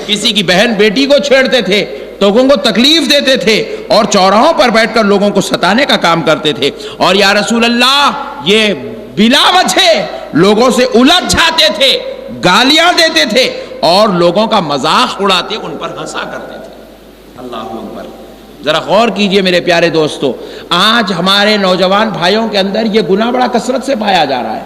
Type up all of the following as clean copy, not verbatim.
کسی کی بہن بیٹی کو چھیڑتے تھے، لوگوں کو تکلیف دیتے تھے، اور چوراہوں پر بیٹھ کر لوگوں کو ستانے کا کام کرتے تھے، اور یا رسول اللہ یہ بلا وجہ لوگوں سے الجھ جاتے تھے، گالیاں دیتے تھے، اور لوگوں کا مذاق اڑاتے ان پر ہنسا کرتے تھے۔ اللہ اکبر۔ ذرا غور کیجئے میرے پیارے دوستو، آج ہمارے نوجوان بھائیوں کے اندر یہ گناہ بڑا کثرت سے پایا جا رہا ہے۔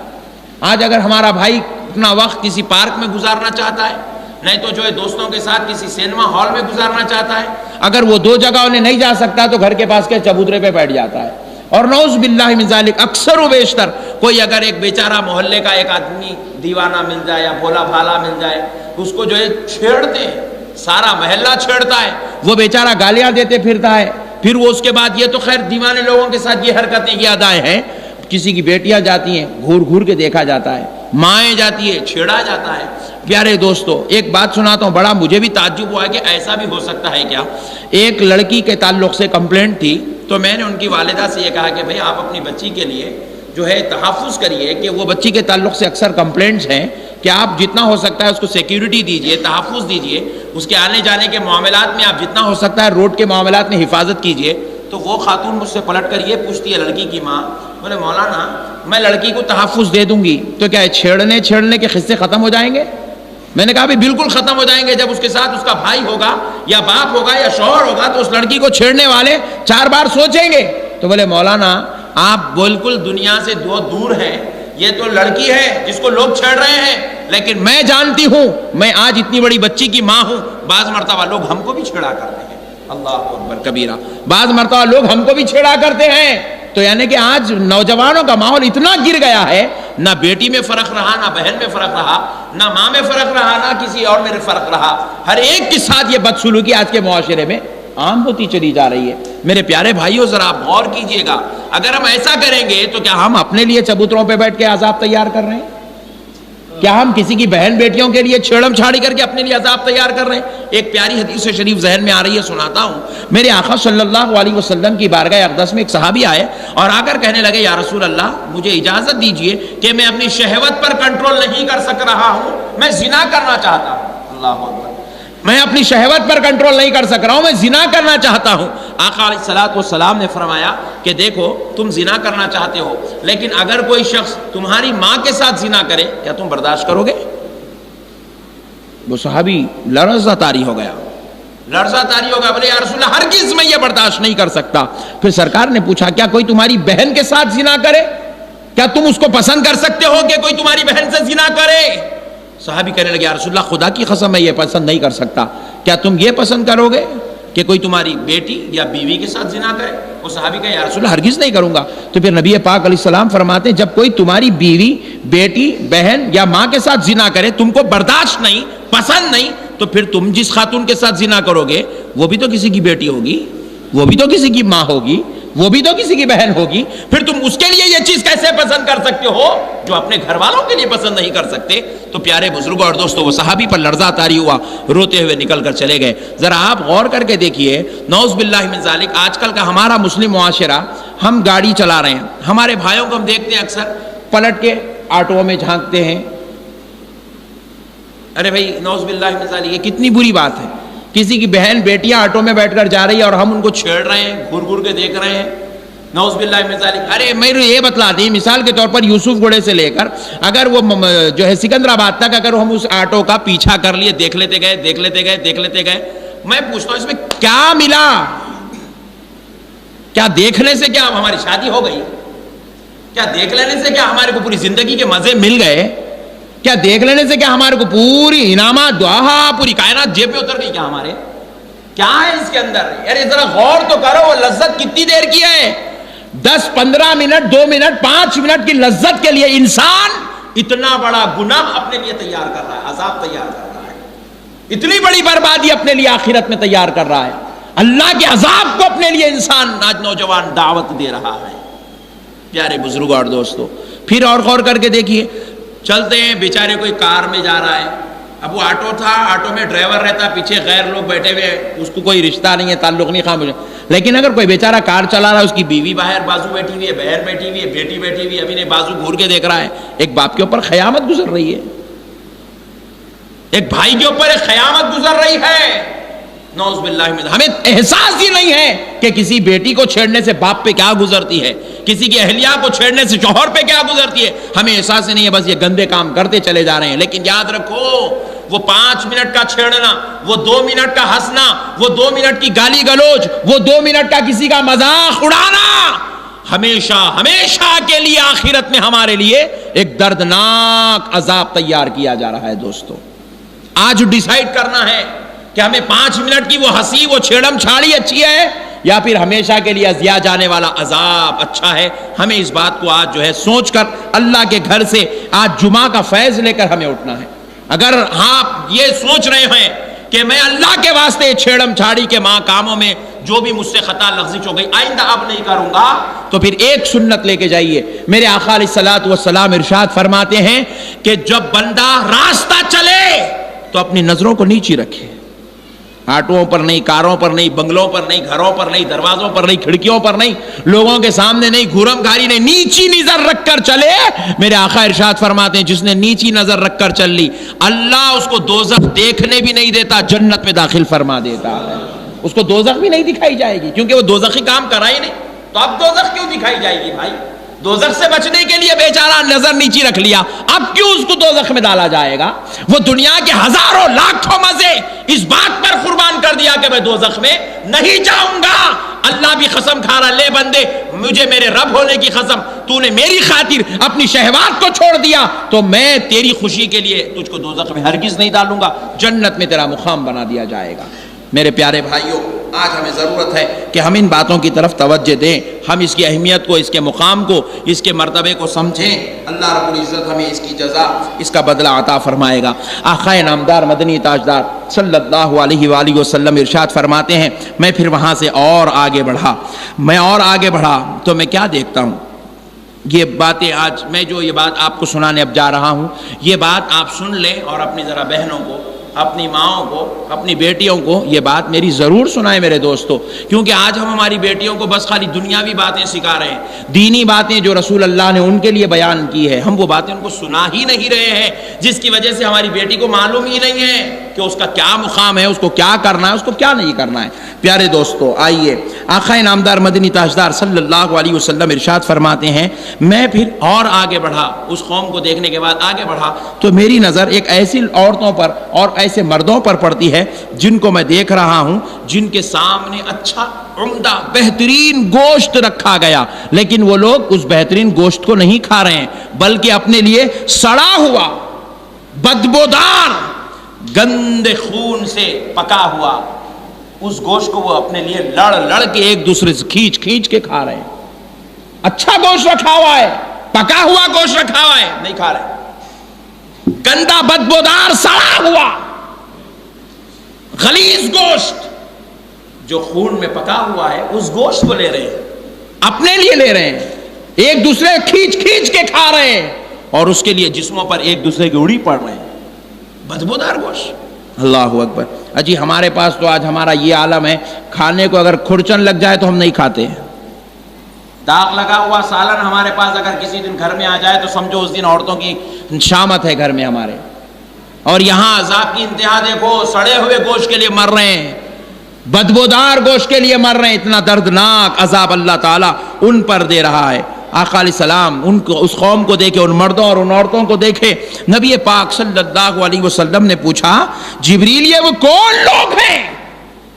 آج اگر ہمارا بھائی اپنا وقت کسی پارک میں گزارنا چاہتا ہے، نہیں تو جو ہے دوستوں کے ساتھ کسی سینما ہال میں گزارنا چاہتا ہے، اگر وہ دو جگہوں نے نہیں جا سکتا تو گھر کے پاس کے چبوترے پہ بیٹھ جاتا ہے، اور نعوذ باللہ من ذالک اکثر و بیشتر کوئی اگر ایک بیچارہ محلے کا ایک آدمی دیوانہ مل جائے یا بھولا بھالا مل جائے، اس کو جو ہے چھیڑتے ہیں، سارا محلہ چھیڑتا ہے، وہ بیچارہ گالیاں دیتے پھرتا ہے، پھر وہ اس کے بعد یہ تو خیر دیوانے لوگوں کے ساتھ یہ حرکتیں یاد آئے ہیں، کسی کی بیٹیاں جاتی ہیں گھور گھور کے دیکھا جاتا ہے، مائیں جاتی ہے چھیڑا جاتا ہے۔ پیارے دوستو ایک بات سناتا ہوں، بڑا مجھے بھی تعجب ہوا کہ ایسا بھی ہو سکتا ہے کیا۔ ایک لڑکی کے تعلق سے کمپلینٹ تھی، تو میں نے ان کی والدہ سے یہ کہا کہ بھئی آپ اپنی بچی کے لیے جو ہے تحفظ کریے، کہ وہ بچی کے تعلق سے اکثر کمپلینٹس ہیں کہ آپ جتنا ہو سکتا ہے اس کو سیکیورٹی دیجئے، تحفظ دیجئے، اس کے آنے جانے کے معاملات میں آپ جتنا ہو سکتا ہے روڈ کے معاملات میں حفاظت کیجئے۔ تو وہ خاتون مجھ سے پلٹ کر یہ پوچھتی ہے لڑکی کی ماں، بولے مولانا میں لڑکی کو تحفظ دے دوں گی تو کیا چھیڑنے کے قصے ختم ہو جائیں گے؟ میں نے کہا بھی بالکل ختم ہو جائیں گے، جب اس کے ساتھ اس کا بھائی ہوگا یا باپ ہوگا یا شوہر ہوگا تو اس لڑکی کو چھیڑنے والے 4 بار سوچیں گے۔ تو بولے مولانا آپ بالکل دنیا سے دور ہیں، یہ تو لڑکی ہے جس کو لوگ چھیڑ رہے ہیں، لیکن میں جانتی ہوں، میں آج اتنی بڑی بچی کی ماں ہوں، بعض مرتبہ لوگ ہم کو بھی چھیڑا کرتے ہیں۔ اللہ اکبر کبیرہ، بعض مرتبہ لوگ ہم کو بھی چھیڑا کرتے ہیں۔ تو یعنی کہ آج نوجوانوں کا ماحول اتنا گر گیا ہے، نہ بیٹی میں فرق رہا، نہ بہن میں فرق رہا، نہ ماں میں فرق رہا، نہ کسی اور میں فرق رہا، ہر ایک کے ساتھ یہ بدسلوکی آج کے معاشرے میں عام ہوتی چلی جا رہی ہے۔ میرے پیارے بھائیوں ذرا آپ غور کیجئے گا، اگر ہم ایسا کریں گے تو کیا ہم اپنے لیے چبوتروں پہ بیٹھ کے عذاب تیار کر رہے ہیں؟ کیا ہم کسی کی بہن بیٹیوں کے لیے چھیڑم چھاڑی کر کے اپنے لیے عذاب تیار کر رہے ہیں؟ ایک پیاری حدیث شریف ذہن میں آ رہی ہے، سناتا ہوں۔ میرے آقا صلی اللہ علیہ وسلم کی بارگاہ اقدس میں ایک صحابی آئے اور آ کر کہنے لگے یا رسول اللہ مجھے اجازت دیجئے کہ میں اپنی شہوت پر کنٹرول نہیں کر سک رہا ہوں، میں زنا کرنا چاہتا ہوں۔ اللہ اکبر، میں اپنی شہوت پر کنٹرول نہیں کر سک رہا ہوں، میں زنا کرنا چاہتا ہوں۔ آقا علیہ الصلوۃ والسلام نے فرمایا کہ دیکھو تم زنا کرنا چاہتے ہو، لیکن اگر کوئی شخص تمہاری ماں کے ساتھ زنا کرے کیا تم برداشت کرو گے؟ وہ صحابی لرزہ طاری ہو گیا، بولے یا رسول اللہ ہرگز میں یہ برداشت نہیں کر سکتا۔ پھر سرکار نے پوچھا کیا کوئی تمہاری بہن کے ساتھ زنا کرے، کیا تم اس کو پسند کر سکتے ہو کہ کوئی تمہاری بہن سے زنا کرے؟ صحابی کہنے لگے یا رسول اللہ خدا کی قسم میں یہ پسند نہیں کر سکتا، کیا تم یہ پسند کرو گے کہ کوئی تمہاری بیٹی یا بیوی کے ساتھ زنا کرے؟ وہ صحابی کہے یا رسول اللہ ہرگز نہیں کروں گا۔ تو پھر نبی پاک علیہ السلام فرماتے ہیں جب کوئی تمہاری بیوی، بیٹی، بہن یا ماں کے ساتھ زنا کرے، تم کو برداشت نہیں، پسند نہیں، تو پھر تم جس خاتون کے ساتھ زنا کرو گے وہ بھی تو کسی کی بیٹی ہوگی، وہ بھی تو کسی کی ماں ہوگی، وہ بھی تو کسی کی بہن ہوگی، پھر تم اس کے لیے یہ چیز کیسے پسند کر سکتے ہو جو اپنے گھر والوں کے لیے پسند نہیں کر سکتے؟ تو پیارے بزرگوں اور دوستوں وہ صحابی پر لرزہ طاری ہوا، روتے ہوئے نکل کر چلے گئے۔ ذرا آپ غور کر کے دیکھیے، نعوذ باللہ من ذالک، آج کل کا ہمارا مسلم معاشرہ، ہم گاڑی چلا رہے ہیں، ہمارے بھائیوں کو ہم دیکھتے ہیں اکثر پلٹ کے آٹو میں جھانکتے ہیں۔ ارے بھائی نعوذ باللہ من ذالک، یہ کتنی بری بات ہے، کسی کی بہن بیٹیاں آٹو میں بیٹھ کر جا رہی ہے اور ہم ان کو چھیڑ رہے ہیں، گھور گھور کے دیکھ رہے ہیں، نعوذ باللہ من ذالک۔ ارے میرے یہ بتلا دی، مثال کے طور پر یوسف گڑے سے لے کر اگر وہ جو ہے سکندرآباد تک اگر ہم اس آٹو کا پیچھا کر لیے، دیکھ لیتے گئے، میں پوچھتا ہوں اس میں کیا ملا؟ کیا دیکھنے سے کیا ہماری شادی ہو گئی؟ کیا دیکھ لینے سے کیا ہمارے کو پوری زندگی کے مزے مل گئے؟ کیا دیکھ لینے سے کیا ہمارے کو پوری انعامات دعا پوری کائنات جیب پہ اتر گئی کیا ہمارے؟ کیا ہے اس کے اندر؟ یار ذرا غور تو کرو، وہ لذت کتنی دیر کی ہے؟ 10 15 منٹ، 2 منٹ، 5 منٹ کی لذت کے لیے انسان اتنا بڑا گناہ اپنے لیے تیار کر رہا ہے، عذاب تیار کر رہا ہے، اتنی بڑی بربادی اپنے لیے آخرت میں تیار کر رہا ہے، اللہ کے عذاب کو اپنے لیے انسان آج نوجوان دعوت دے رہا ہے۔ پیارے بزرگوں اور دوستو پھر اور غور کر کے دیکھیے، چلتے ہیں بیچارے کوئی کار میں جا رہا ہے، اب وہ آٹو تھا، آٹو میں ڈرائیور رہتا، پیچھے غیر لوگ بیٹھے ہوئے، اس کو کوئی رشتہ نہیں ہے، تعلق نہیں، خاموش۔ لیکن اگر کوئی بیچارہ کار چلا رہا ہے، اس کی بیوی باہر بازو بیٹھی ہوئی ہے، بہن بیٹھی ہوئی ہے، بیٹی بیٹھی ہوئی ہے، ابھی نے بازو گھور کے دیکھ رہا ہے، ایک باپ کے اوپر قیامت گزر رہی ہے۔ ایک بھائی کے اوپر ایک قیامت گزر رہی ہے، نعوذ باللہ من، ہمیں احساس ہی نہیں ہے کہ کسی بیٹی کو چھیڑنے سے باپ پہ کیا گزرتی ہے، کسی کی اہلیہ کو چھیڑنے سے شوہر پہ کیا گزرتی ہے، ہمیں احساس ہی نہیں ہے، بس یہ گندے کام کرتے چلے جا رہے ہیں۔ لیکن یاد رکھو، وہ 5 منٹ کا چھیڑنا، وہ 2 منٹ کا ہنسنا، وہ 2 منٹ کی گالی گلوچ، وہ 2 منٹ کا کسی کا مذاق اڑانا، ہمیشہ ہمیشہ کے لیے آخرت میں ہمارے لیے ایک دردناک عذاب تیار کیا جا رہا ہے۔ دوستو، آج ڈیسائیڈ کرنا ہے کہ ہمیں 5 منٹ کی وہ ہنسی، وہ چھیڑم چھاڑی اچھی ہے یا پھر ہمیشہ کے لیے دیا جانے والا عذاب اچھا ہے۔ ہمیں اس بات کو آج جو ہے سوچ کر اللہ کے گھر سے آج جمعہ کا فیض لے کر ہمیں اٹھنا ہے۔ اگر آپ یہ سوچ رہے ہیں کہ میں اللہ کے واسطے چھیڑم چھاڑی کے ماں کاموں میں جو بھی مجھ سے خطا لغزش ہو گئی آئندہ اب نہیں کروں گا، تو پھر ایک سنت لے کے جائیے۔ میرے آقا علیہ الصلوۃ والسلام ارشاد فرماتے ہیں کہ جب بندہ راستہ چلے تو اپنی نظروں کو نیچی رکھے، آٹوؤں پر نہیں، کاروں پر نہیں، بنگلوں پر نہیں، گھروں پر نہیں، دروازوں پر نہیں، کھڑکیوں پر نہیں، لوگوں کے سامنے نہیں، گھورم گھاری نہیں، نیچی نظر رکھ کر چلے۔ میرے آقا ارشاد فرماتے ہیں جس نے نیچی نظر رکھ کر چل لی، اللہ اس کو دوزخ دیکھنے بھی نہیں دیتا، جنت میں داخل فرما دیتا ہے۔ اس کو دوزخ بھی نہیں دکھائی جائے گی، کیونکہ وہ دوزخی کام کرا ہی نہیں، تو اب دوزخ کیوں دکھائی جائے گی بھائی؟ دوزخ سے بچنے کے لیے بیچارہ نظر نیچی رکھ لیا، اب کیوں اس کو دوزخ میں ڈالا جائے گا؟ وہ دنیا کے ہزاروں لاکھوں مزے اس بات پر قربان کر دیا کہ میں دوزخ میں نہیں جاؤں گا۔ اللہ بھی قسم کھا رہا، لے بندے مجھے میرے رب ہونے کی قسم، تو نے میری خاطر اپنی شہوات کو چھوڑ دیا تو میں تیری خوشی کے لیے تجھ کو دوزخ میں ہرگز نہیں ڈالوں گا، جنت میں تیرا مقام بنا دیا جائے گا۔ میرے پیارے بھائیوں، آج ہمیں ضرورت ہے کہ ہم ان باتوں کی طرف توجہ دیں، ہم اس کی اہمیت کو، اس کے مقام کو، اس کے مرتبے کو سمجھیں۔ اللہ رب العزت ہمیں اس کی جزا، اس کا بدلہ عطا فرمائے گا۔ آقا نامدار مدنی تاجدار صلی اللہ علیہ وآلہ وسلم ارشاد فرماتے ہیں، میں پھر وہاں سے اور آگے بڑھا تو میں کیا دیکھتا ہوں؟ یہ باتیں آج میں جو یہ بات آپ کو سنانے اب جا رہا ہوں، یہ بات آپ سن لیں اور اپنی ذرا بہنوں کو، اپنی ماؤں کو، اپنی بیٹیوں کو یہ بات میری ضرور سنائیں میرے دوستو، کیونکہ آج ہم ہماری بیٹیوں کو بس خالی دنیاوی باتیں سکھا رہے ہیں، دینی باتیں جو رسول اللہ نے ان کے لیے بیان کی ہے ہم وہ باتیں ان کو سنا ہی نہیں رہے ہیں، جس کی وجہ سے ہماری بیٹی کو معلوم ہی نہیں ہے کہ اس کا کیا مقام ہے، اس کو کیا کرنا ہے، اس کو کیا نہیں کرنا ہے۔ پیارے دوستو، آئیے آقا نامدار مدنی تاجدار صلی اللہ علیہ وسلم ارشاد فرماتے ہیں، میں پھر اور آگے بڑھا، اس قوم کو دیکھنے کے بعد آگے بڑھا تو میری نظر ایک ایسی عورتوں پر اور ایسے مردوں پر پڑتی ہے جن کو میں دیکھ رہا ہوں، جن کے سامنے اچھا عمدہ بہترین گوشت رکھا گیا، لیکن وہ لوگ اس بہترین گوشت کو نہیں کھا رہے ہیں، بلکہ اپنے لیے سڑا ہوا، بدبودار، گندے خون سے پکا ہوا اس گوشت کو وہ اپنے لیے لڑ کے ایک دوسرے سے کھینچ کے کھا رہے ہیں۔ اچھا گوشت رکھا ہوا ہے، پکا ہوا گوشت رکھا ہوا ہے، نہیں کھا رہے، گندا بدبودار سڑا ہوا غلیظ گوشت جو خون میں پکا ہوا ہے، اس گوشت کو لے رہے ہیں، اپنے لیے لے رہے ہیں، ایک دوسرے کھینچ کے کھا رہے ہیں، اور اس کے لیے جسموں پر ایک دوسرے کی اڑی پڑ رہے ہیں، بدبودار گوشت۔ اللہ اکبر۔ اجی ہمارے پاس تو آج ہمارا یہ عالم ہے، کھانے کو اگر کھرچن لگ جائے تو ہم نہیں کھاتے ہیں، داغ لگا ہوا سالن ہمارے پاس اگر کسی دن گھر میں آ جائے تو سمجھو اس دن عورتوں کی شامت ہے گھر میں ہمارے، اور یہاں عذاب کی انتہا دیکھو، سڑے ہوئے گوشت کے لیے مر رہے ہیں، بدبودار گوشت کے لیے مر رہے ہیں، اتنا دردناک عذاب اللہ تعالیٰ ان پر دے رہا ہے۔ آقا علیہ السلام ان کو، اس قوم کو دیکھے، ان مردوں اور ان عورتوں کو دیکھے، نبی پاک صلی اللہ علیہ وسلم نے پوچھا، جبریل یہ وہ کون لوگ ہیں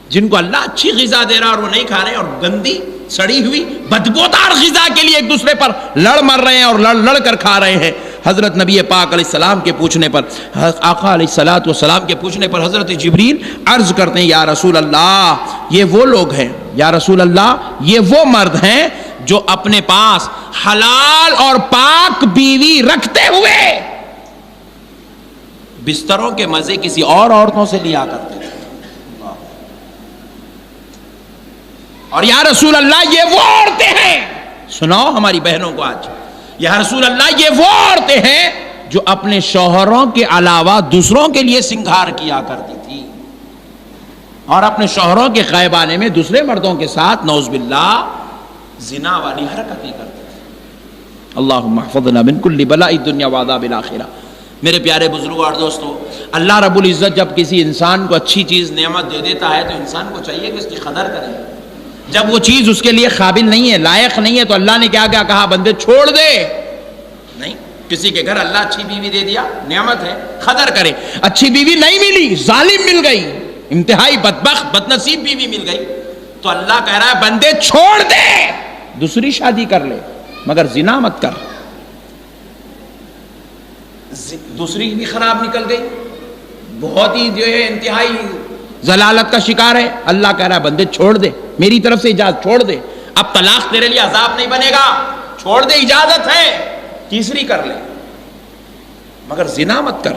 جن کو اللہ اچھی غذا دے رہا اور وہ نہیں کھا رہے، اور گندی سڑی ہوئی بدبودار غذا کے لیے ایک دوسرے پر لڑ مر رہے ہیں اور لڑ کر کھا رہے ہیں؟ حضرت نبی پاک علیہ السلام کے پوچھنے پر، آقا علیہ السلام کے پوچھنے پر حضرت جبریل عرض کرتے ہیں، یا رسول اللہ یہ وہ لوگ ہیں، یا رسول اللہ یہ وہ مرد ہیں جو اپنے پاس حلال اور پاک بیوی رکھتے ہوئے بستروں کے مزے کسی اور عورتوں سے لیا کرتے تھے، اور یا رسول اللہ یہ وہ عورتیں ہیں، سناؤ ہماری بہنوں کو آج، یا رسول اللہ یہ وہ عورتیں ہیں جو اپنے شوہروں کے علاوہ دوسروں کے لیے سنگھار کیا کرتی تھی، اور اپنے شوہروں کے غائب آنے میں دوسرے مردوں کے ساتھ نعوذ باللہ زنا والی حرکتیں کرتے تھے۔ اللہم احفظنا من کل بلاء الدنیا وعذاب الآخرہ۔ میرے پیارے بزرگوں اور دوستو، اللہ رب العزت جب کسی انسان کو اچھی چیز نعمت دے دیتا ہے تو انسان کو چاہیے کہ اس کی قدر کرے۔ جب وہ چیز اس کے لیے قابل نہیں ہے، لائق نہیں ہے، تو اللہ نے کیا کہا؟ بندے چھوڑ دے۔ نہیں، کسی کے گھر اللہ اچھی بیوی دے دیا، نعمت ہے، قدر کرے۔ اچھی بیوی نہیں ملی، ظالم مل گئی، انتہائی بدبخت بد نصیب بیوی مل گئی، تو اللہ کہہ رہا ہے بندے چھوڑ دے، دوسری شادی کر لے، مگر زنا مت کر۔ دوسری بھی خراب نکل گئی، بہت ہی جو ہے انتہائی ضلالت کا شکار ہے، اللہ کہہ رہا ہے بندے چھوڑ دے، میری طرف سے اجازت، چھوڑ دے، اب طلاق تیرے لیے عذاب نہیں بنے گا، چھوڑ دے، اجازت ہے، تیسری کر لے، مگر زنا مت کر۔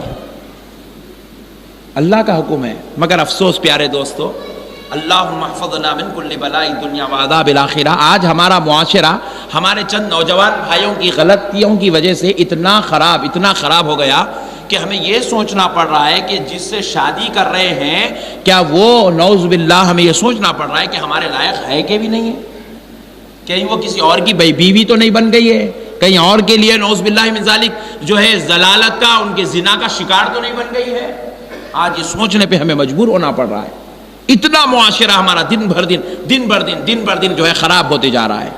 اللہ کا حکم ہے، مگر افسوس پیارے دوستو، اللہم احفظنا من کل بلاء الدنیا وعذاب الآخرہ، آج ہمارا معاشرہ ہمارے چند نوجوان بھائیوں کی غلطیوں کی وجہ سے اتنا خراب ہو گیا کہ ہمیں یہ سوچنا پڑ رہا ہے کہ جس سے شادی کر رہے ہیں کیا وہ نعوذ باللہ، ہمیں یہ سوچنا پڑ رہا ہے کہ ہمارے لائق ہے کہ بھی نہیں ہے، کہیں وہ کسی اور کی بیوی تو نہیں بن گئی ہے، کہیں اور کے لیے نعوذ باللہ من ذالک جو ہے ضلالت کا، ان کے زنا کا شکار تو نہیں بن گئی ہے۔ آج یہ سوچنے پہ ہمیں مجبور ہونا پڑ رہا ہے، اتنا معاشرہ ہمارا دن بھر دن جو ہے خراب ہوتے جا رہا ہے۔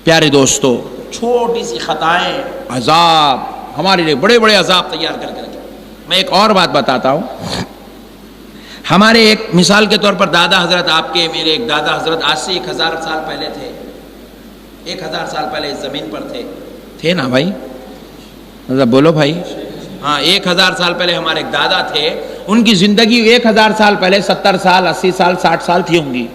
پیارے دوستو، چھوٹی سی خطائیں عذاب ہمارے لیے بڑے بڑے عذاب تیار کر کے رکھے۔ میں ایک اور بات بتاتا ہوں، ہمارے ایک مثال کے طور پر دادا حضرت، آپ کے میرے ایک دادا حضرت آج سے 1000 سال پہلے تھے، 1000 سال پہلے اس زمین پر تھے نا بھائی، بولو بھائی، ہاں 1000 سال پہلے ہمارے ایک دادا تھے، ان کی زندگی 1000 سال پہلے 70 سال 80 سال 60 سال تھی ہوں گی،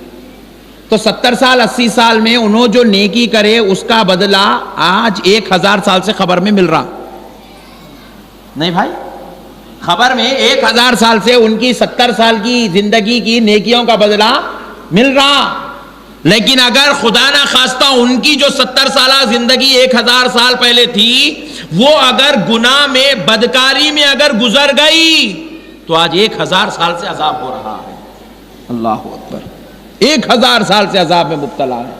تو 70 سال 80 سال میں انہوں جو نیکی کرے اس کا بدلہ آج 1000 سال سے خبر میں مل رہا نہیں بھائی؟ خبر میں 1000 سال سے ان کی 70 سال کی زندگی کی نیکیوں کا بدلہ مل رہا، لیکن اگر خدا نہ خواستہ ان کی جو 70 سالہ زندگی 1000 سال پہلے تھی وہ اگر گناہ میں، بدکاری میں اگر گزر گئی تو آج 1000 سال سے عذاب ہو رہا ہے۔ اللہ اکبر، 1000 سال سے عذاب میں مبتلا ہے۔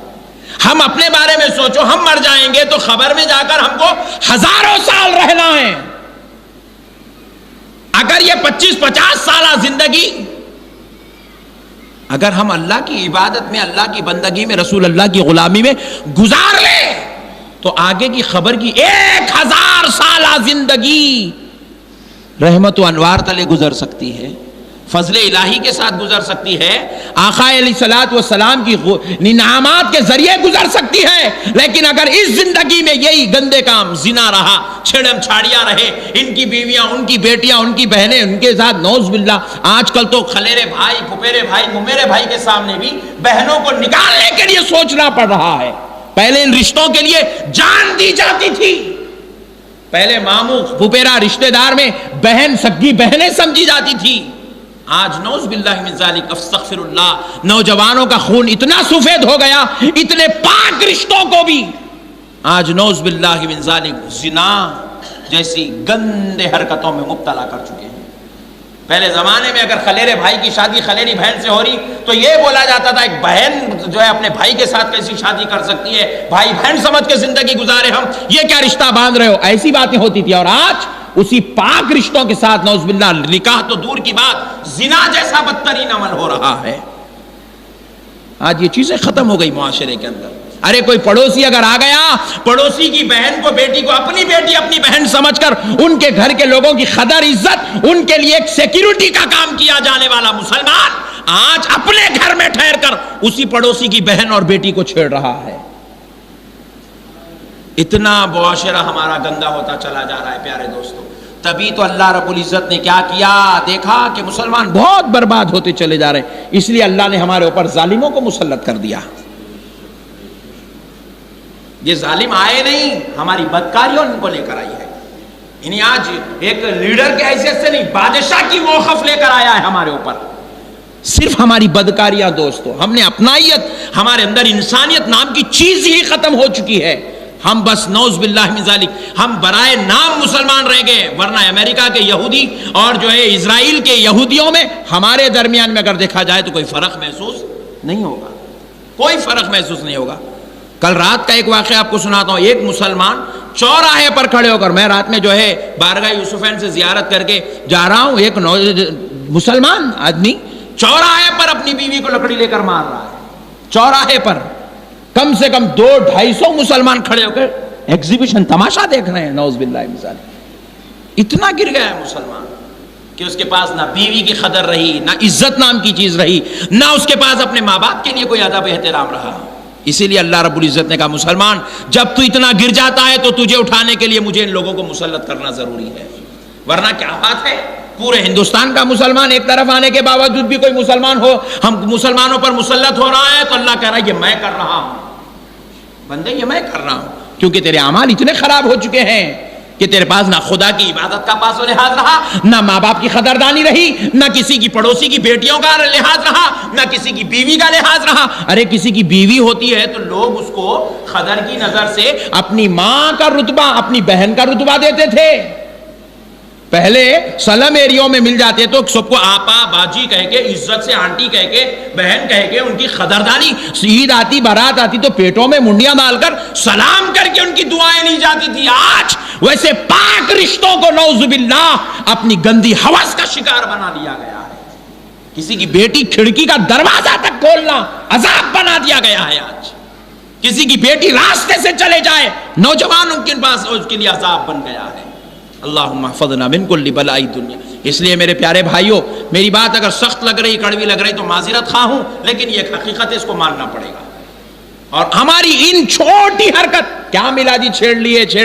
ہم اپنے بارے میں سوچو، ہم مر جائیں گے تو خبر میں جا کر ہم کو ہزاروں سال رہنا ہے، اگر یہ 25-50 سالہ زندگی اگر ہم اللہ کی عبادت میں، اللہ کی بندگی میں، رسول اللہ کی غلامی میں گزار لیں تو آگے کی خبر کی 1000 سالہ زندگی رحمت و انوار تلے گزر سکتی ہے، فضل الہی کے ساتھ گزر سکتی ہے، آقا علیہ الصلوۃ والسلام کی انعامات کے ذریعے گزر سکتی ہے۔ لیکن اگر اس زندگی میں یہی گندے کام، زنا رہا، چھڑم چھاڑیاں رہے، ان کی بیویاں، ان کی بیٹیاں، ان کی بہنیں، ان کے ساتھ نعوذ باللہ، آج کل تو خلیرے بھائی، پھپھیرے بھائی، ممیرے بھائی کے سامنے بھی بہنوں کو نکالنے کے لیے سوچنا پڑ رہا ہے۔ پہلے ان رشتوں کے لیے جان دی جاتی تھی، پہلے ماموں پھپھیرا رشتہ دار میں بہن، سگی بہنیں سمجھی جاتی تھی، آج نعوذ باللہ من ذالک، استغفر اللہ، نوجوانوں کا خون اتنا سفید ہو گیا، اتنے پاک رشتوں کو بھی آج نعوذ باللہ من ذالک زنا جیسی گندے حرکتوں میں مبتلا کر چکے ہیں۔ پہلے زمانے میں اگر خلیرے بھائی کی شادی خلیری بہن سے ہو رہی تو یہ بولا جاتا تھا ایک بہن جو ہے اپنے بھائی کے ساتھ کیسی شادی کر سکتی ہے، بھائی بہن سمجھ کے زندگی گزارے ہم، یہ کیا رشتہ باندھ رہے ہو، ایسی باتیں ہوتی تھی۔ اور آج اسی پاک رشتوں کے ساتھ نعوذ باللہ نکاح تو دور کی بات، زنا جیسا بدترین عمل ہو رہا ہے۔ آج یہ چیزیں ختم ہو گئی معاشرے کے اندر۔ ارے کوئی پڑوسی اگر آ گیا، پڑوسی کی بہن کو، بیٹی کو اپنی بیٹی، اپنی بہن سمجھ کر ان کے گھر کے لوگوں کی قدر عزت، ان کے لیے ایک سیکیورٹی کا کام کیا جانے والا مسلمان آج اپنے گھر میں ٹھہر کر اسی پڑوسی کی بہن اور بیٹی کو چھیڑ رہا ہے۔ اتنا معاشرہ ہمارا گندا ہوتا چلا جا رہا ہے پیارے دوستو۔ تبھی تو اللہ رب العزت نے کیا کیا، دیکھا کہ مسلمان بہت برباد ہوتے چلے جا رہے ہیں، اس لیے اللہ نے ہمارے اوپر ظالموں کو مسلط کر دیا۔ یہ ظالم آئے نہیں، ہماری بدکاریوں ان کو لے کر آئی ہے، یعنی آج ایک لیڈر کی حیثیت سے نہیں، بادشاہ کی موقف لے کر آیا ہے ہمارے اوپر، صرف ہماری بدکاریاں دوستو، ہم نے اپنائیت، ہمارے اندر انسانیت نام کی چیز ہی ختم ہو چکی ہے۔ ہم بس نعوذ باللہ من ذالک، ہم برائے نام مسلمان رہ گئے، ورنہ امریکہ کے یہودی اور جو ہے اسرائیل کے یہودیوں میں ہمارے درمیان میں اگر دیکھا جائے تو کوئی فرق محسوس نہیں ہوگا، کوئی فرق محسوس نہیں ہوگا۔ کل رات کا ایک واقعہ آپ کو سناتا ہوں. ایک مسلمان چوراہے پر کھڑے ہو کر، میں رات میں جو ہے بارگاہ یوسفین سے زیارت کر کے جا رہا ہوں، ایک مسلمان آدمی چوراہے پر اپنی بیوی کو لکڑی لے کر مار رہا ہے. چوراہے پر کم سے کم 200-250 مسلمان کھڑے ہو کر ایگزیبیشن تماشا دیکھ رہے ہیں. نعوذ باللہ مثال. اتنا گر گیا ہے مسلمان کہ اس کے پاس نہ بیوی کی قدر رہی، نہ عزت نام کی چیز رہی، نہ اس کے پاس اپنے ماں باپ کے لیے کوئی ادب احترام رہا. اسی لیے اللہ رب العزت نے کہا مسلمان جب تو اتنا گر جاتا ہے تو تجھے اٹھانے کے لیے مجھے ان لوگوں کو مسلط کرنا ضروری ہے. ورنہ کیا بات ہے، پورے ہندوستان کا مسلمان ایک طرف آنے کے باوجود بھی کوئی مسلمان ہو، ہم مسلمانوں پر مسلط ہو رہا ہے تو اللہ کہہ رہا ہے یہ میں کر رہا ہوں بندے، یہ میں کر رہا ہوں، کیونکہ تیرے اعمال اتنے خراب ہو چکے ہیں کہ تیرے پاس نہ خدا کی عبادت کا پاس و لحاظ رہا، نہ ماں باپ کی قدردانی رہی، نہ کسی کی پڑوسی کی بیٹیوں کا لحاظ رہا، نہ کسی کی بیوی کا لحاظ رہا. ارے کسی کی بیوی ہوتی ہے تو لوگ اس کو قدر کی نظر سے اپنی ماں کا رتبہ، اپنی بہن کا رتبہ دیتے تھے. پہلے سلم ایریوں میں مل جاتے تو سب کو آپا باجی کہہ کے، عزت سے آنٹی کہہ کے، بہن کہہ کے ان کی قدردانی. عید آتی، بارات آتی تو پیٹوں میں منڈیاں ڈال کر سلام کر کے ان کی دعائیں لی جاتی تھی. آج ویسے پاک رشتوں کو نعوذ باللہ اپنی گندی ہوس کا شکار بنا لیا گیا ہے. کسی کی بیٹی کھڑکی کا دروازہ تک کھولنا عذاب بنا دیا گیا ہے. آج کسی کی بیٹی راستے سے چلے جائے، نوجوان ان کے پاس اس کے لیے عذاب بن گیا ہے. اللہم احفظنا من کل بلاء الدنیا. اس لیے میرے پیارے بھائیوں، میری بات اگر سخت لگ رہی، کڑوی لگ رہی تو معذرت خواہ ہوں، لیکن یہ ایک حقیقت ہے، اس کو ماننا پڑے گا. اور ہماری ان چھوٹی حرکت، کیا ملا جی، چھیڑ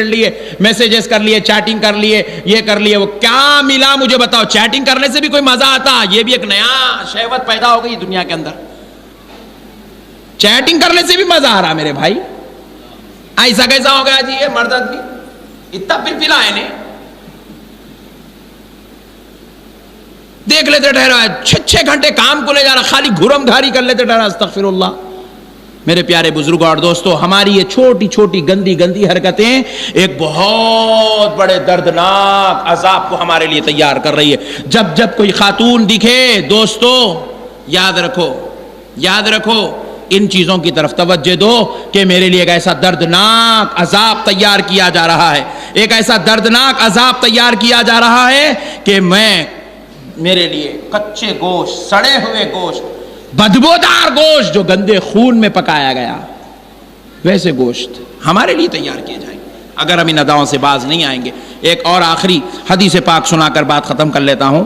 لیے میسیجز کر لیے، چیٹنگ کر لیے، یہ کر لیے، وہ کیا ملا مجھے بتاؤ. چیٹنگ کرنے سے بھی کوئی مزہ آتا؟ یہ بھی ایک نیا شہوت پیدا ہو گئی دنیا کے اندر. چیٹنگ کرنے سے بھی مزہ آ رہا میرے بھائی. ایسا کیسا ہو گیا جی یہ مرد آدمی اتنا پلپلا ہے نے، دیکھ لیتے ٹھہرا 6 گھنٹے کام کو لے جا رہا، خالی گھرم گھاری کر لیتے ٹھہرا. استغفر اللہ. میرے پیارے بزرگوں اور دوستو، ہماری یہ چھوٹی چھوٹی گندی حرکتیں ایک بہت بڑے دردناک عذاب کو ہمارے لیے تیار کر رہی ہے. جب کوئی خاتون دکھے دوستو، یاد رکھو ان چیزوں کی طرف توجہ دو کہ میرے لیے ایک ایسا دردناک عذاب تیار کیا جا رہا ہے، ایک ایسا دردناک عذاب تیار کیا جا رہا ہے کہ میرے لیے کچے گوشت، سڑے ہوئے گوشت، بدبودار گوشت جو گندے خون میں پکایا گیا، ویسے گوشت ہمارے لیے تیار کیے جائیں اگر ہم ان اداؤں سے باز نہیں آئیں گے. ایک اور آخری حدیث پاک سنا کر بات ختم کر لیتا ہوں.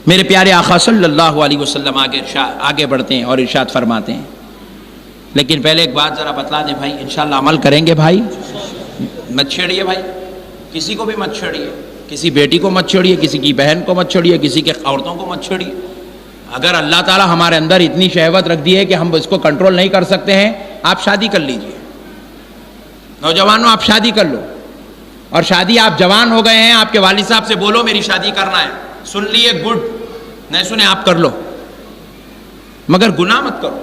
میرے پیارے آقا صلی اللہ علیہ وسلم آگے بڑھتے ہیں اور ارشاد فرماتے ہیں، لیکن پہلے ایک بات ذرا بتلا دیں بھائی، انشاءاللہ عمل کریں گے بھائی. مت چھیڑیے بھائی، کسی کو بھی مت چھیڑیے، کسی بیٹی کو مت چھیڑیے، کسی کی بہن کو مت چھیڑیے، کسی کے عورتوں کو مت چھیڑیے. اگر اللہ تعالیٰ ہمارے اندر اتنی شہوت رکھ دی ہے کہ ہم اس کو کنٹرول نہیں کر سکتے ہیں، آپ شادی کر لیجئے. نوجوانوں آپ شادی کر لو، اور شادی آپ جوان ہو گئے ہیں، آپ کے والد صاحب سے بولو میری شادی کرنا ہے، سن لیے گڈ، نہیں سنے آپ کر لو، مگر گناہ مت کرو.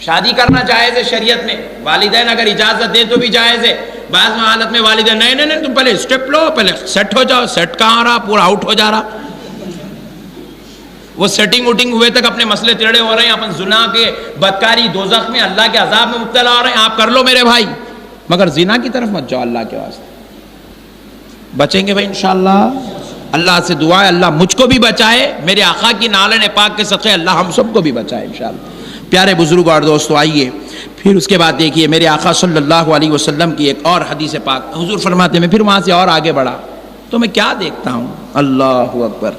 شادی کرنا جائز ہے شریعت میں، والدین اگر اجازت دے تو بھی جائز ہے. بعض حالت میں والدین نہیں تم پہلے اسٹیپ لو، پہلے سیٹ ہو جاؤ. سیٹ کہاں رہا، پورا آؤٹ ہو جا رہا. وہ سیٹنگ ووٹنگ ہوئے تک اپنے مسئلے ٹیڑھے ہو رہے ہیں، اپن زنا کے، بدکاری، دوزخ میں، اللہ کے عذاب میں مبتلا ہو رہے ہیں. آپ کر لو میرے بھائی، مگر زنا کی طرف مت جاؤ اللہ کے واسطے. بچیں گے بھائی انشاءاللہ. اللہ سے دعا ہے اللہ مجھ کو بھی بچائے، میرے آقا کی نالن پاک کے صدقے اللہ ہم سب کو بھی بچائے انشاءاللہ. پیارے بزرگ اور دوستو، آئیے پھر اس کے بعد دیکھیے میرے آقا صلی اللہ علیہ وسلم کی ایک اور حدیث پاک. حضور فرماتے ہیں، پھر وہاں سے اور آگے بڑھا تو میں کیا دیکھتا ہوں، اللہ اکبر.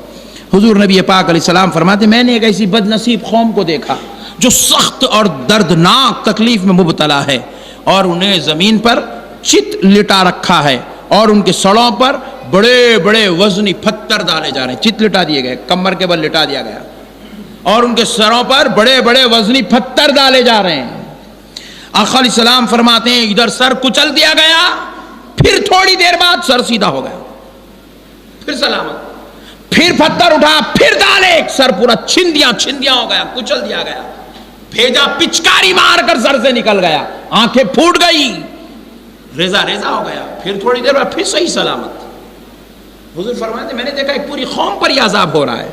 حضور نبی پاک علیہ السلام فرماتے ہیں، میں نے ایک ایسی بد نصیب قوم کو دیکھا جو سخت اور دردناک تکلیف میں مبتلا ہے، اور انہیں زمین پر چت لٹا رکھا ہے، اور ان کے سڑوں پر بڑے بڑے وزنی پتھر ڈالے جا رہے ہیں. چت لٹا دیے گئے، کمر کے بل لٹا دیا گیا، اور ان کے سروں پر بڑے بڑے وزنی پتھر ڈالے جا رہے ہیں. آقا علیہ السلام فرماتے ہیں ادھر سر کچل دیا گیا، پھر تھوڑی دیر بعد سر سیدھا ہو گیا، پھر سلامت، پھر پتھر اٹھا، پھر ڈالے، سر پورا چھندیاں ہو گیا، کچل دیا گیا. بھیجا پچکاری مار کر سر سے نکل گیا، آنکھیں پھوٹ گئی، ریزہ ہو گیا، پھر تھوڑی دیر بعد پھر صحیح سلامت. حضور فرماتے ہیں میں نے دیکھا ایک پوری قوم پر یہ عذاب ہو رہا ہے،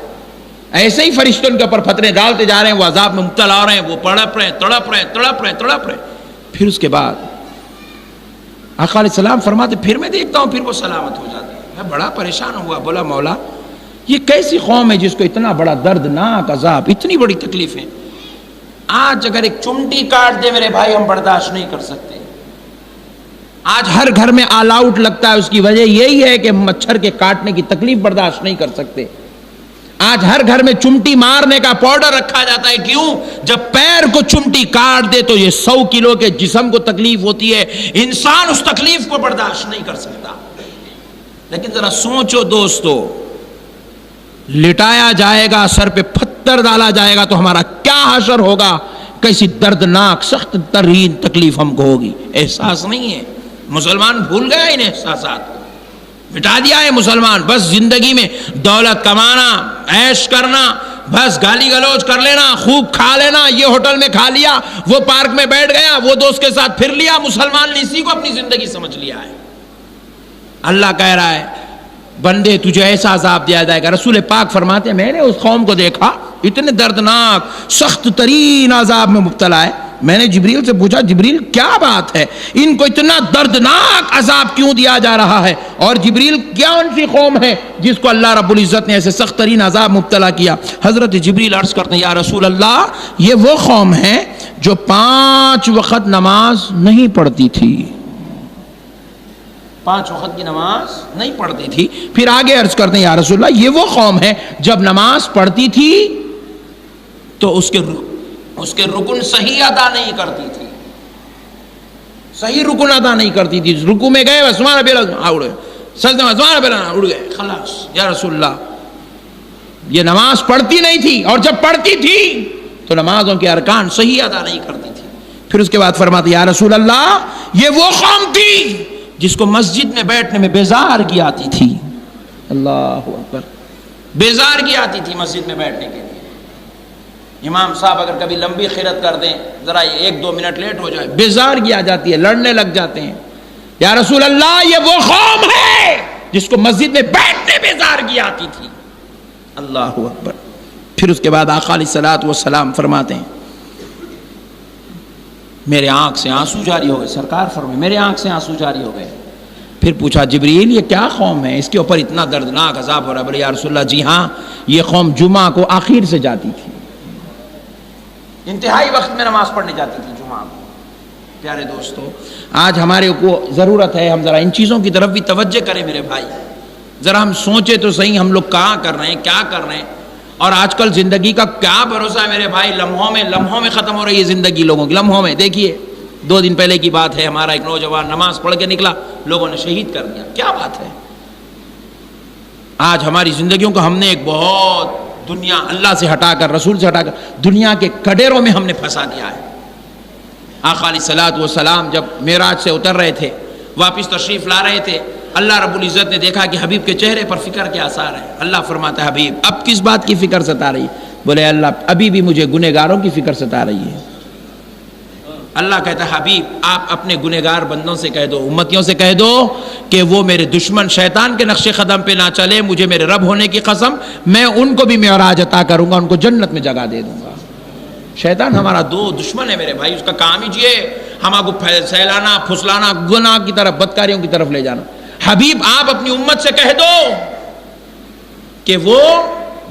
ایسے ہی فرشتوں کے اوپر پتھریں ڈالتے جا رہے ہیں، وہ عذاب میں مبتلا ہو رہے ہیں، وہ تڑپ رہے ہیں. پھر اس کے بعد آقا علیہ السلام فرماتے پھر میں دیکھتا ہوں پھر وہ سلامت ہو جاتے ہیں۔ میں بڑا پریشان ہوا، بولا مولا یہ کیسی قوم ہے جس کو اتنا بڑا دردناک عذاب، اتنی بڑی تکلیفیں، آج اگر ایک چمٹی کاٹ دے میرے بھائی ہم برداشت نہیں کر سکتے۔ آج ہر گھر میں آل آؤٹ لگتا ہے، اس کی وجہ یہی ہے کہ مچھر کے کاٹنے کی تکلیف برداشت نہیں کر سکتے۔ آج ہر گھر میں چمٹی مارنے کا پاؤڈر رکھا جاتا ہے، کیوں؟ جب پیر کو چمٹی کاٹ دے تو یہ 100 کلو کے جسم کو تکلیف ہوتی ہے، انسان اس تکلیف کو برداشت نہیں کر سکتا۔ لیکن ذرا سوچو دوستو، لٹایا جائے گا، سر پہ پتھر ڈالا جائے گا تو ہمارا کیا حشر ہوگا، کیسی دردناک سخت ترین تکلیف ہم کو ہوگی۔ احساس نہیں ہے، مسلمان بھول گیا ان احساسات کو، مٹا دیا ہے مسلمان۔ بس زندگی میں دولت کمانا، عیش کرنا، بس گالی گلوچ کر لینا، خوب کھا لینا، یہ ہوٹل میں کھا لیا، وہ پارک میں بیٹھ گیا، وہ دوست کے ساتھ پھر لیا، مسلمان نے اسی کو اپنی زندگی سمجھ لیا ہے۔ اللہ کہہ رہا ہے بندے تجھے ایسا عذاب دیا جائے گا۔ رسول پاک فرماتے ہیں میں نے اس قوم کو دیکھا اتنے دردناک سخت ترین عذاب میں مبتلا ہے۔ میں نے جبریل سے پوچھا جبریل کیا بات ہے، ان کو اتنا دردناک عذاب کیوں دیا جا رہا ہے، اور جبریل کیا ان سی قوم ہے جس کو اللہ رب العزت نے ایسے سخت ترین عذاب مبتلا کیا؟ حضرت جبریل عرض کرتے ہیں یا رسول اللہ یہ وہ قوم ہے جو 5 وقت نماز نہیں پڑھتی تھی، 5 وقت کی نماز نہیں پڑھتی تھی۔ پھر آگے عرض کرتے ہیں یا رسول اللہ یہ وہ قوم ہے جب نماز پڑھتی تھی تو اس کے رکن صحیح ادا نہیں کرتی تھی، صحیح رکن ادا نہیں کرتی تھی۔ رکو میں گئے بس سبحان ربی الاعلیٰ اڑ گئے، سجدے میں سبحان ربی الاعلیٰ اڑ گئے، خلاص۔ یا رسول اللہ یہ نماز پڑھتی نہیں تھی، اور جب پڑھتی تھی تو نمازوں کے ارکان صحیح ادا نہیں کرتی تھی۔ پھر اس کے بعد فرماتے یا رسول اللہ یہ وہ قوم تھی جس کو مسجد میں بیٹھنے میں بیزارگی آتی تھی، اللہ اکبر، بیزارگی آتی تھی مسجد میں بیٹھنے کے لیے۔ امام صاحب اگر کبھی لمبی قرات کر دیں، ذرا 1-2 منٹ لیٹ ہو جائے، بیزارگی آ جاتی ہے، لڑنے لگ جاتے ہیں۔ یا رسول اللہ یہ وہ قوم ہے جس کو مسجد میں بیٹھنے بیزارگی آتی تھی، اللہ اکبر۔ پھر اس کے بعد آقا علیہ الصلوۃ والسلام فرماتے ہیں میرے آنکھ سے آنسو جاری ہو گئے، سرکار فرمائے میرے آنکھ سے آنسو جاری ہو گئے۔ پھر پوچھا جبریل یہ کیا قوم ہے، اس کے اوپر اتنا دردناک عذاب ہو رہا ہے؟ بولے یا رسول اللہ جی ہاں یہ قوم جمعہ کو آخر سے جاتی تھی، انتہائی وقت میں نماز پڑھنے جاتی تھی جمعہ کو۔ پیارے دوستو آج ہمارے کو ضرورت ہے ہم ذرا ان چیزوں کی طرف بھی توجہ کریں میرے بھائی، ذرا ہم سوچے تو صحیح ہم لوگ کہاں کر رہے ہیں، کیا کر رہے ہیں، اور آج کل زندگی کا کیا بھروسہ ہے میرے بھائی، لمحوں میں ختم ہو رہی ہے زندگی لوگوں کی، لمحوں میں۔ دیکھیے 2 دن پہلے کی بات ہے، ہمارا ایک نوجوان نماز پڑھ کے نکلا، لوگوں نے شہید کر دیا۔ کیا بات ہے، آج ہماری زندگیوں کو ہم نے ایک بہت دنیا اللہ سے ہٹا کر، رسول سے ہٹا کر دنیا کے کڈیروں میں ہم نے پھنسا دیا ہے۔ آقا علیہ الصلوۃ والسلام جب معراج سے اتر رہے تھے، واپس تشریف لا رہے تھے، اللہ رب العزت نے دیکھا کہ حبیب کے چہرے پر فکر کے آثار ہیں۔ اللہ فرماتا ہے حبیب اب کس بات کی فکر ستا رہی ہے؟ بولے اللہ ابھی بھی مجھے گنہگاروں کی فکر ستا رہی ہے۔ اللہ کہتا ہے حبیب آپ اپنے گنہگار بندوں سے کہہ دو، امتیوں سے کہہ دو کہ وہ میرے دشمن شیطان کے نقش قدم پہ نہ چلے، مجھے میرے رب ہونے کی قسم میں ان کو بھی معراج عطا کروں گا، ان کو جنت میں جگہ دے دوں گا۔ شیطان ہمارا دشمن ہے میرے بھائی، اس کا کام ہی یہ ہمارا کو سہلانا، پھسلانا، گناہ کی طرف، بدکاریوں کی طرف لے جانا۔ حبیب آپ اپنی امت سے کہہ دو کہ وہ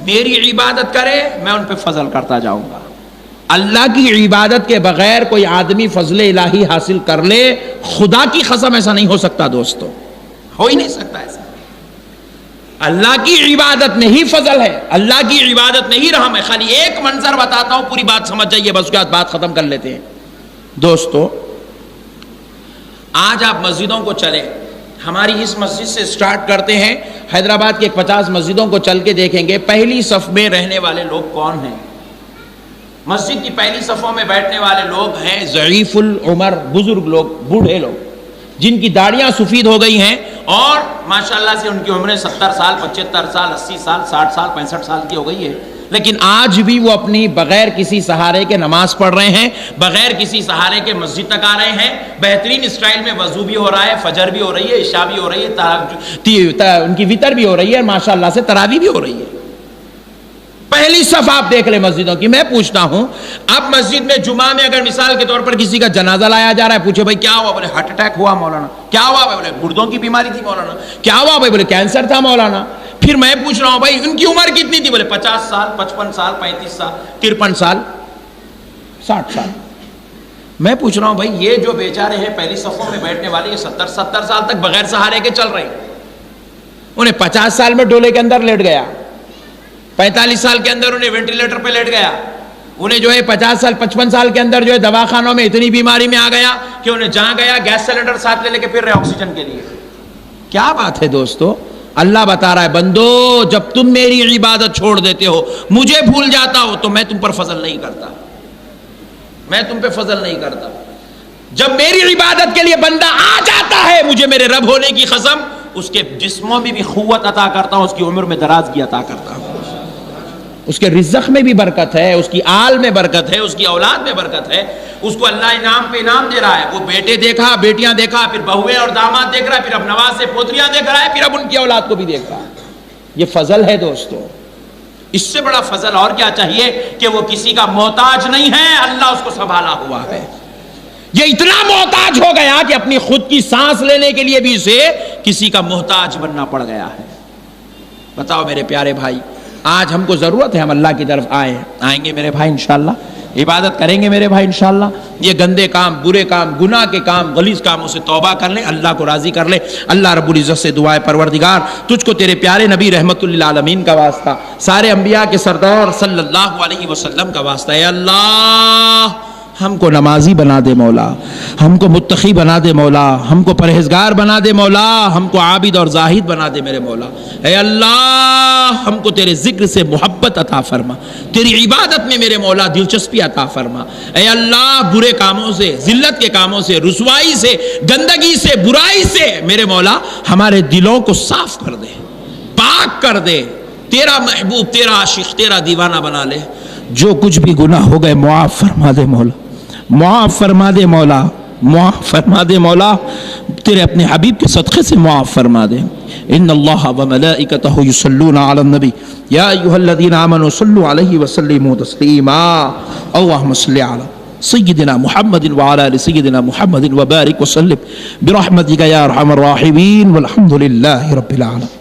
میری عبادت کرے، میں ان پہ فضل کرتا جاؤں گا۔ اللہ کی عبادت کے بغیر کوئی آدمی فضل الہی حاصل کر لے، خدا کی قسم ایسا نہیں ہو سکتا دوستو، ہو ہی نہیں سکتا ایسا۔ اللہ کی عبادت میں ہی فضل ہے، اللہ کی عبادت میں ہی رحم ہے۔ خالی ایک منظر بتاتا ہوں، پوری بات سمجھ جائیے، بس اس کے بعد بات ختم کر لیتے ہیں۔ دوستو آج آپ مسجدوں کو چلیں، ہماری اس مسجد سے سٹارٹ کرتے ہیں، حیدرآباد کی 50 مسجدوں کو چل کے دیکھیں گے، پہلی صف میں رہنے والے لوگ کون ہیں؟ مسجد کی پہلی صفوں میں بیٹھنے والے لوگ ہیں ضعیف العمر، بزرگ لوگ، بوڑھے لوگ جن کی داڑیاں سفید ہو گئی ہیں، اور ماشاءاللہ سے ان کی عمریں 70 سال، 75 سال، 80 سال، 60 سال، 65 سال کی ہو گئی ہے، لیکن آج بھی وہ اپنی بغیر کسی سہارے کے نماز پڑھ رہے ہیں، بغیر کسی سہارے کے مسجد تک آ رہے ہیں، بہترین اسٹائل میں وضو بھی ہو رہا ہے، فجر بھی ہو رہی ہے، عشاء بھی ہو رہی ہے، ان کی وتر بھی ہو رہی ہے، ماشاءاللہ سے تراویح بھی ہو رہی ہے۔ پہلی صف آپ دیکھ لیں مسجدوں کی. میں پوچھتا ہوں اب مسجد میں جمعہ میں اگر مثال کے طور پر کسی کا جنازہ لایا جا رہا ہے, پوچھے بھائی کیا ہوا, بولے ہارٹ اٹیک ہوا مولانا. کیا ہوا بولے گردوں کی بیماری تھی مولانا. کیا ہوا بھائی, بولے کینسر تھا مولانا. پھر میں پوچھ رہا ہوں بھائی ان کی عمر کتنی تھی, بولے 50 سال 55 سال 35 سال 53 سال 60 سال. میں پوچھ رہا ہوں بھائی یہ جو بیچارے ہیں پہلی صفوں میں بیٹھنے والے, یہ 70 سال تک بغیر سہارے کے چل رہے ہیں. انہیں 50 سال میں ڈولے کے اندر لیٹ گیا, 45 سال کے اندر انہیں وینٹیلیٹر پہ لیٹ گیا, انہیں جو ہے 50 سال 55 سال کے اندر جو ہے دواخانوں میں اتنی بیماری میں آ گیا کہ انہیں جہاں گیا گیس سلنڈر ساتھ لے کے پھر رہے آکسیجن کے لیے. کیا بات ہے دوستو. اللہ بتا رہا ہے بندو جب تم میری عبادت چھوڑ دیتے ہو, مجھے بھول جاتا ہو, تو میں تم پر فضل نہیں کرتا, میں تم پہ فضل نہیں کرتا. جب میری عبادت کے لیے بندہ آ جاتا ہے, مجھے میرے رب ہونے کی قسم اس کے جسموں میں بھی قوت عطا کرتا ہوں, اس کی عمر میں درازگی عطا کرتا ہوں, اس کے رزق میں بھی برکت ہے, اس کی آل میں برکت ہے, اس کی اولاد میں برکت ہے. اس کو اللہ انعام پہ انعام دے رہا ہے. وہ بیٹے دیکھا, بیٹیاں دیکھا, پھر بہویں اور داماد دیکھ رہا ہے, پھر اب نواز سے پوتریاں دیکھ رہا ہے, پھر اب ان کی اولاد کو بھی دیکھ رہا ہے. یہ فضل ہے دوستو. اس سے بڑا فضل اور کیا چاہیے کہ وہ کسی کا محتاج نہیں ہے, اللہ اس کو سنبھالا ہوا ہے. یہ اتنا محتاج ہو گیا کہ اپنی خود کی سانس لینے کے لیے بھی اسے کسی کا محتاج بننا پڑ گیا ہے. بتاؤ میرے پیارے بھائی, آج ہم کو ضرورت ہے ہم اللہ کی طرف آئیں گے میرے بھائی انشاءاللہ, عبادت کریں گے میرے بھائی انشاءاللہ. یہ گندے کام, برے کام, گناہ کے کام, غلیظ کاموں سے توبہ کر لیں, اللہ کو راضی کر لیں. اللہ رب العزت سے دعائے پروردگار تجھ کو تیرے پیارے نبی رحمت للعالمین کا واسطہ, سارے انبیاء کے سردار صلی اللہ علیہ وسلم کا واسطہ, اے اللہ ہم کو نمازی بنا دے مولا, ہم کو متقی بنا دے مولا, ہم کو پرہیزگار بنا دے مولا, ہم کو عابد اور زاہد بنا دے میرے مولا. اے اللہ ہم کو تیرے ذکر سے محبت عطا فرما, تیری عبادت میں میرے مولا دلچسپی عطا فرما. اے اللہ برے کاموں سے, ذلت کے کاموں سے, رسوائی سے, گندگی سے, برائی سے میرے مولا ہمارے دلوں کو صاف کر دے, پاک کر دے. تیرا محبوب, تیرا عاشق, تیرا دیوانہ بنا لے. جو کچھ بھی گناہ ہو گئے معاف فرما دے مولا, معاف فرما دے مولا, معاف فرما دے مولا, تیرے اپنے حبیب کے صدقے سے معاف فرما دے. ان اللہ وملائکتہ یصلون علی النبی یا ایھا الذین آمنوا صلوا علیہ وسلموا تسلیما. اللہم صل علی سیدنا محمد وعلی آل سیدنا محمد وبارک وسلم برحمتک یا ارحم الراحمین والحمد للہ رب العالمین.